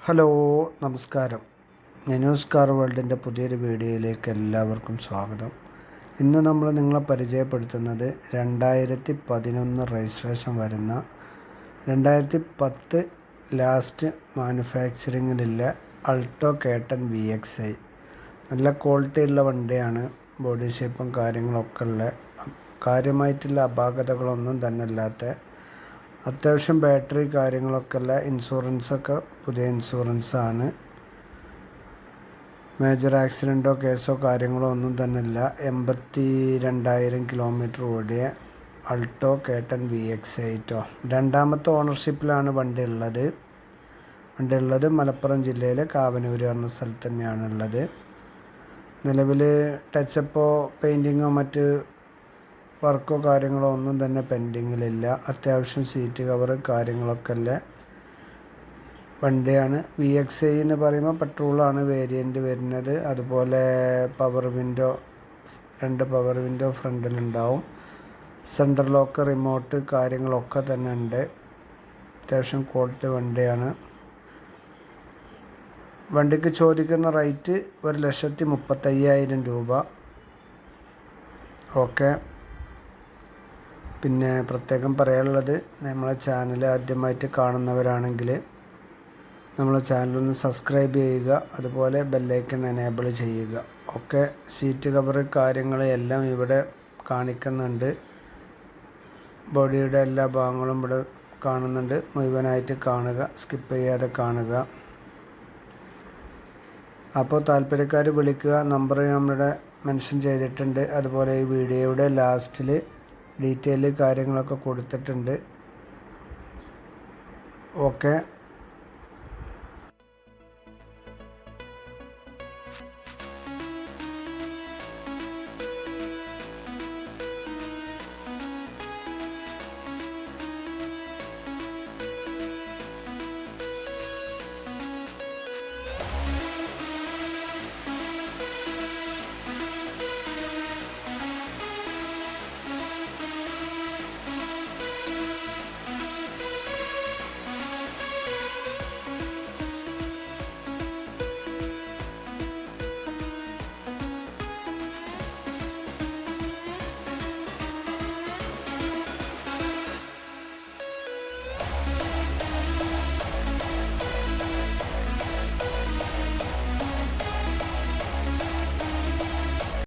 Hello, നമസ്കാരം. News car വേൾഡിൻ്റെ പുതിയൊരു വീഡിയോയിലേക്ക് എല്ലാവർക്കും സ്വാഗതം. ഇന്ന് നമ്മൾ നിങ്ങളെ പരിചയപ്പെടുത്തുന്നത് 2011 രജിസ്ട്രേഷൻ വരുന്ന 2010 ലാസ്റ്റ് മാനുഫാക്ചറിങ്ങിലുള്ള അൾട്ടോ കേട്ടൻ VXi. നല്ല ക്വാളിറ്റി ഉള്ള വണ്ടിയാണ്. ബോഡി ഷേപ്പും കാര്യങ്ങളൊക്കെ ഉള്ള, കാര്യമായിട്ടുള്ള അപാകതകളൊന്നും തന്നെ ഇല്ലാത്ത, അത്യാവശ്യം ബാറ്ററി കാര്യങ്ങളൊക്കെ ഉള്ള, ഇൻഷുറൻസൊക്കെ പുതിയ ഇൻഷുറൻസാണ്. മേജർ ആക്സിഡൻറ്റോ കേസോ കാര്യങ്ങളോ ഒന്നും തന്നെ ഇല്ല. 82,000 കിലോമീറ്റർ ഓടിയ അൾട്ടോ കേട്ടൻ VXi ട്ടോ. രണ്ടാമത്തെ ഓണർഷിപ്പിലാണ് വണ്ടി ഉള്ളത്. മലപ്പുറം ജില്ലയിലെ കാവനൂർ എന്ന സ്ഥലത്ത് തന്നെയാണ് ഉള്ളത്. നിലവിൽ ടച്ചപ്പോ പെയിൻറ്റിങ്ങോ മറ്റ് വർക്കോ കാര്യങ്ങളോ ഒന്നും തന്നെ പെൻഡിങ്ങിലില്ല. അത്യാവശ്യം സീറ്റ് കവർ കാര്യങ്ങളൊക്കെ ഉള്ള വണ്ടിയാണ്. VXi എന്ന് പറയുമ്പോൾ പെട്രോളാണ് വേരിയൻ്റ് വരുന്നത്. അതുപോലെ power window, 2 power window ഫ്രണ്ടിലുണ്ടാവും. Central lock, remote കാര്യങ്ങളൊക്കെ തന്നെ ഉണ്ട്. അത്യാവശ്യം ക്വാളിറ്റി വണ്ടിയാണ്. വണ്ടിക്ക് ചോദിക്കുന്ന റേറ്റ് 1,35,000 രൂപ. ഓക്കെ. പിന്നെ പ്രത്യേകം പറയാനുള്ളത്, നമ്മളെ ചാനൽ ആദ്യമായിട്ട് കാണുന്നവരാണെങ്കിൽ നമ്മളെ ചാനലൊന്ന് സബ്സ്ക്രൈബ് ചെയ്യുക, അതുപോലെ ബെല്ലൈക്കൺ എനേബിൾ ചെയ്യുക. ഓക്കെ. സീറ്റ് കവർ കാര്യങ്ങൾ എല്ലാം ഇവിടെ കാണിക്കുന്നുണ്ട്. ബോഡിയുടെ എല്ലാ ഭാഗങ്ങളും ഇവിടെ കാണുന്നുണ്ട്. മുഴുവനായിട്ട് കാണുക, സ്കിപ്പ് ചെയ്യാതെ കാണുക. അപ്പോൾ താല്പര്യക്കാർ വിളിക്കുക. നമ്പർ നമ്മുടെ മെൻഷൻ ചെയ്തിട്ടുണ്ട്. അതുപോലെ ഈ വീഡിയോയുടെ ലാസ്റ്റിൽ ഡീറ്റെയിൽ കാര്യങ്ങളൊക്കെ കൊടുത്തിട്ടുണ്ട്. ഓക്കെ.